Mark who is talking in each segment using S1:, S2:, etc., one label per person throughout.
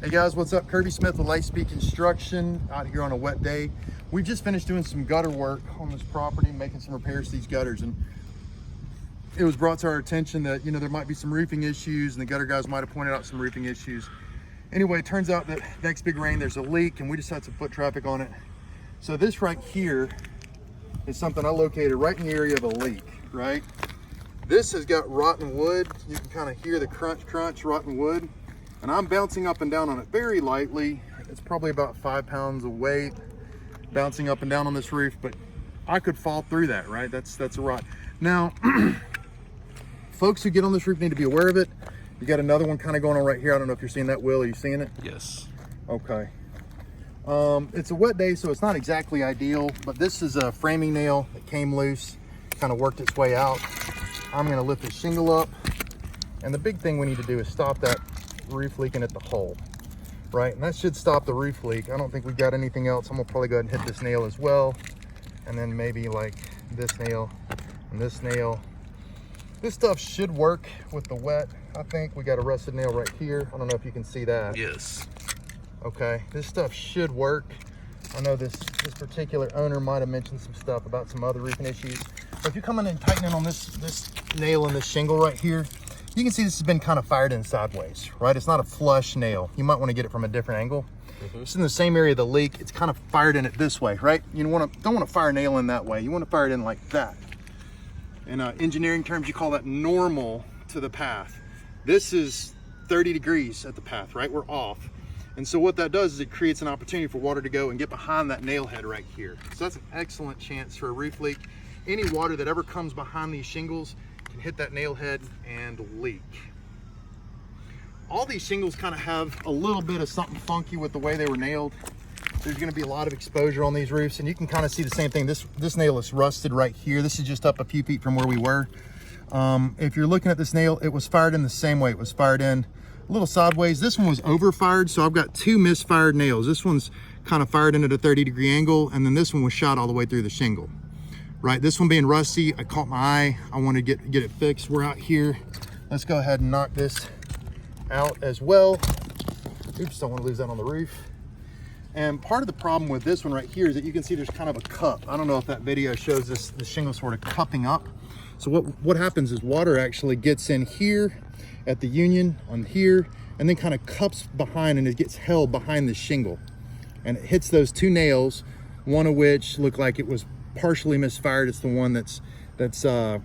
S1: Hey guys, what's up? Kirby Smith with Lightspeed Construction out here on a wet day. We just finished doing some gutter work on this property, making some repairs to these gutters, and it was brought to our attention that there might be some roofing issues, and the gutter guys might have pointed out some roofing issues. Anyway, it turns out that next big rain there's a leak, and we just had some foot traffic on it. So this right here is something I located right in the area of a leak, right? This has got rotten wood. You can kind of hear the crunch, rotten wood. And I'm bouncing up and down on it very lightly. It's probably about 5 pounds of weight, bouncing up and down on this roof, but I could fall through that, right? That's a rot. Now, folks who get on this roof need to be aware of it. You got another one kind of going on right here. I don't know if you're seeing that, Will. Are you seeing it?
S2: Yes.
S1: Okay. It's a wet day, so it's not exactly ideal, but this is a framing nail that came loose, kind of worked its way out. I'm gonna lift the shingle up, and the big thing we need to do is stop that roof leaking at the hole, right? And that should stop the roof leak. I don't think we've got anything else. I'm gonna probably go ahead and hit this nail as well, and then maybe like this nail and this nail. This stuff should work with the wet. I think we got a rusted nail right here. I don't know if you can see that.
S2: Yes.
S1: Okay, this stuff should work. I know this particular owner might have mentioned some stuff about some other roofing issues. But if you come in and tighten in on this nail and this shingle right here, you can see this has been kind of fired in sideways, right? It's not a flush nail. You might want to get it from a different angle. It's in the same area of the leak. It's kind of fired in it this way, right? You don't want to fire a nail in that way. You want to fire it in like that. In engineering terms, you call that normal to the path. This is 30 degrees at the path, right? We're off. And so what that does is it creates an opportunity for water to go and get behind that nail head right here. So that's an excellent chance for a roof leak. Any water that ever comes behind these shingles can hit that nail head and leak. All these shingles kind of have a little bit of something funky with the way they were nailed. There's going to be a lot of exposure on these roofs, and you can kind of see the same thing. This nail is rusted right here. This is just up a few feet from where we were. If you're looking at this nail, it was fired in the same way. It was fired in a little sideways. This one was over fired, so I've got two misfired nails. This one's kind of fired in at a 30-degree angle, and then this one was shot all the way through the shingle. Right, this one being rusty, I caught my eye. I want to get it fixed. We're out here. Let's go ahead and knock this out as well. Oops, don't want to lose that on the roof. And part of the problem with this one right here is that you can see there's kind of a cup. I don't know if that video shows the shingle sort of cupping up. So what happens is water actually gets in here at the union on here, and then kind of cups behind, and it gets held behind the shingle. And it hits those two nails, one of which looked like it was partially misfired. It's the one that's kind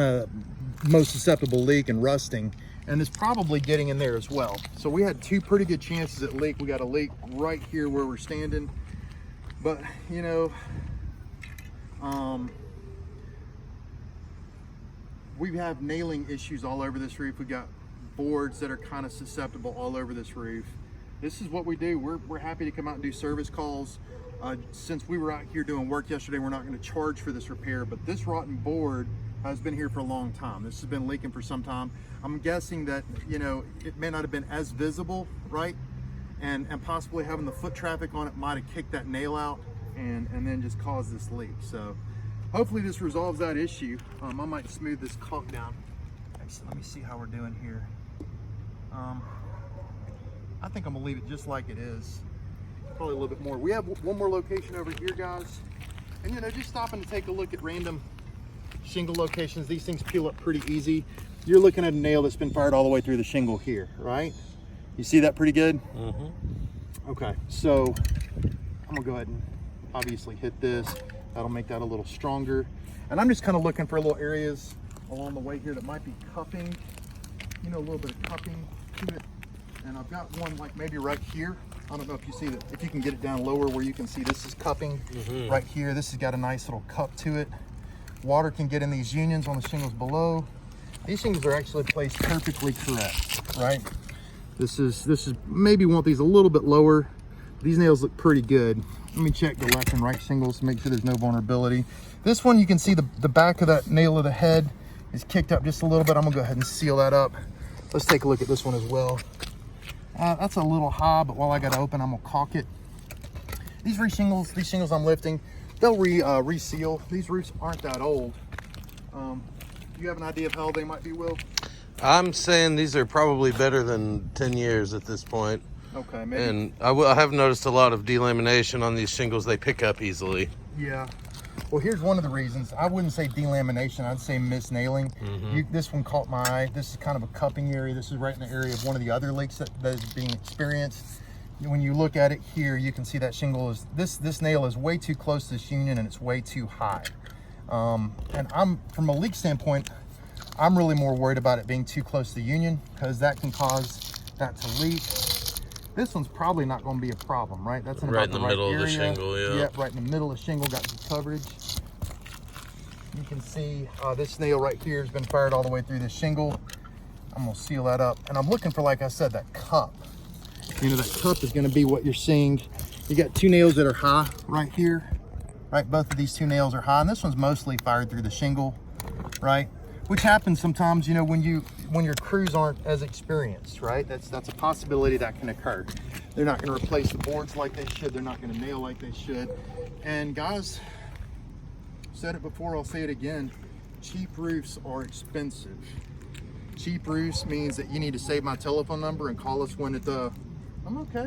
S1: of most susceptible leak and rusting, and it's probably getting in there as well. So we had two pretty good chances at leak. We got a leak right here where we're standing, but we have nailing issues all over this roof. We got boards that are kind of susceptible all over this roof. This is what we do. We're happy to come out and do service calls. Since we were out here doing work yesterday, we're not going to charge for this repair, but this rotten board has been here for a long time. This has been leaking for some time. I'm guessing that, it may not have been as visible, right? And possibly having the foot traffic on it might have kicked that nail out and then just caused this leak. So hopefully this resolves that issue. I might smooth this caulk down. Actually, let me see how we're doing here. I think I'm gonna leave it just like it is. Probably a little bit more. We have one more location over here, guys. And just stopping to take a look at random shingle locations. These things peel up pretty easy. You're looking at a nail that's been fired all the way through the shingle here, right? You see that pretty good? Okay, so I'm gonna go ahead and obviously hit this. That'll make that a little stronger. And I'm just kind of looking for little areas along the way here that might be cupping, a little bit of cupping to it. And I've got one like maybe right here. I don't know if you see that, if you can get it down lower where you can see this is cupping right here. This has got a nice little cup to it. Water can get in these unions on the shingles below. These shingles are actually placed perfectly correct, right? This is maybe want these a little bit lower. These nails look pretty good. Let me check the left and right shingles to make sure there's no vulnerability. This one, you can see the back of that nail of the head is kicked up just a little bit. I'm gonna go ahead and seal that up. Let's take a look at this one as well. That's a little high, but while I got it open, I'm gonna caulk it. These shingles I'm lifting, they'll reseal. These roofs aren't that old. Do you have an idea of how old they might be, Will?
S2: I'm saying these are probably better than 10 years at this point.
S1: Okay, maybe.
S2: And I have noticed a lot of delamination on these shingles. They pick up easily.
S1: Yeah. Well, here's one of the reasons. I wouldn't say delamination. I'd say misnailing. This one caught my eye. This is kind of a cupping area. This is right in the area of one of the other leaks that is being experienced. When you look at it here, you can see that shingle is, this nail is way too close to this union and it's way too high. And from a leak standpoint, I'm really more worried about it being too close to the union because that can cause that to leak. This one's probably not going to be a problem, right? That's in
S2: Right
S1: about
S2: in the middle
S1: area.
S2: of the shingle, yeah.
S1: Yep, right in the middle of the shingle, got some coverage. You can see this nail right here has been fired all the way through this shingle. I'm going to seal that up. And I'm looking for, like I said, that cup. You know, that cup is going to be what you're seeing. You got two nails that are high right here, right? Both of these two nails are high, and this one's mostly fired through the shingle, right? Which happens sometimes, you know, when your crews aren't as experienced, right? That's a possibility that can occur. They're not going to replace the boards like they should. They're not going to nail like they should. And guys, said it before, I'll say it again. Cheap roofs are expensive. Cheap roofs means that you need to save my telephone number and call us when I'm okay.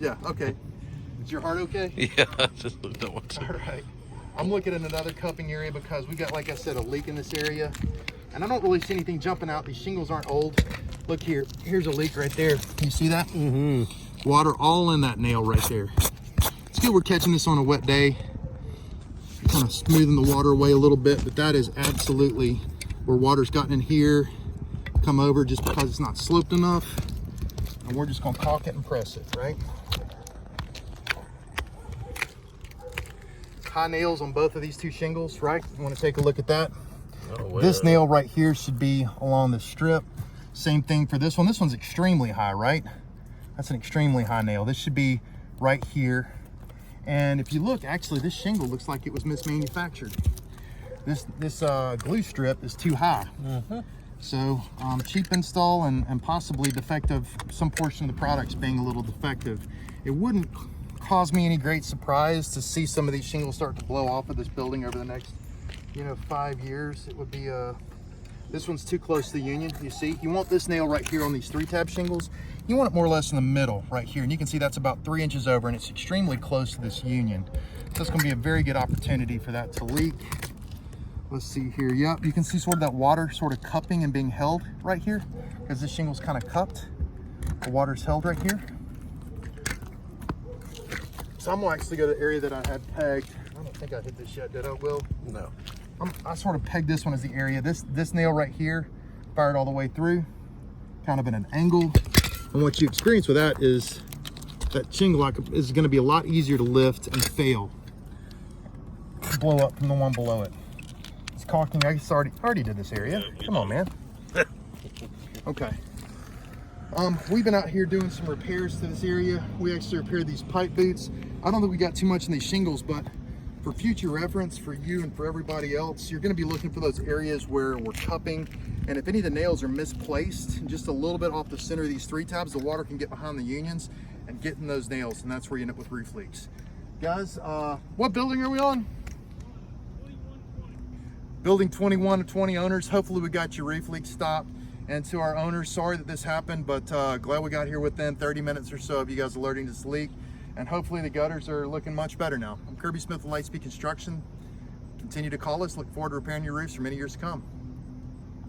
S1: Yeah, okay. Is your heart okay?
S2: Yeah, I just don't want to.
S1: All right. I'm looking at another cupping area because we got, like I said, a leak in this area. And I don't really see anything jumping out. These shingles aren't old. Look here. Here's a leak right there. Can you see that? Water all in that nail right there. It's good we're catching this on a wet day. Kind of smoothing the water away a little bit, but that is absolutely where water's gotten in here, come over just because it's not sloped enough. And we're just going to caulk it and press it, right? High nails on both of these two shingles, right? You want to take a look at that? Oh, this nail right here should be along the strip. Same thing for this one. This one's extremely high, right? That's an extremely high nail. This should be right here. And if you look, actually, this shingle looks like it was mismanufactured. This glue strip is too high. So cheap install and possibly defective, some portion of the products being a little defective. It wouldn't cause me any great surprise to see some of these shingles start to blow off of this building over the next, 5 years. It would be, this one's too close to the union, you see? You want this nail right here on these 3-tab shingles. You want it more or less in the middle right here. And you can see that's about 3 inches over and it's extremely close to this union. So it's gonna be a very good opportunity for that to leak. Let's see here. Yep, you can see sort of that water sort of cupping and being held right here because this shingle's kind of cupped. The water's held right here. So I'm gonna actually go to the area that I had pegged. I don't think I hit this yet, did I, Will?
S2: No.
S1: I sort of pegged this one as the area. This nail right here fired all the way through, kind of in an angle. And what you experience with that is that shingle is gonna be a lot easier to lift and fail. Blow up from the one below it. It's caulking. I already did this area. Come on, man. Okay. We've been out here doing some repairs to this area. We actually repaired these pipe boots. I don't think we got too much in these shingles, but for future reference for you and for everybody else, you're going to be looking for those areas where we're cupping. And if any of the nails are misplaced, just a little bit off the center of these 3-tabs, the water can get behind the unions and get in those nails, and that's where you end up with roof leaks. Guys, what building are we on? Building 21 of 20 owners. Hopefully we got your roof leak stopped. And to our owners, sorry that this happened, but glad we got here within 30 minutes or so of you guys alerting this leak. And hopefully the gutters are looking much better now. I'm Kirby Smith with Lightspeed Construction. Continue to call us. Look forward to repairing your roofs for many years to come.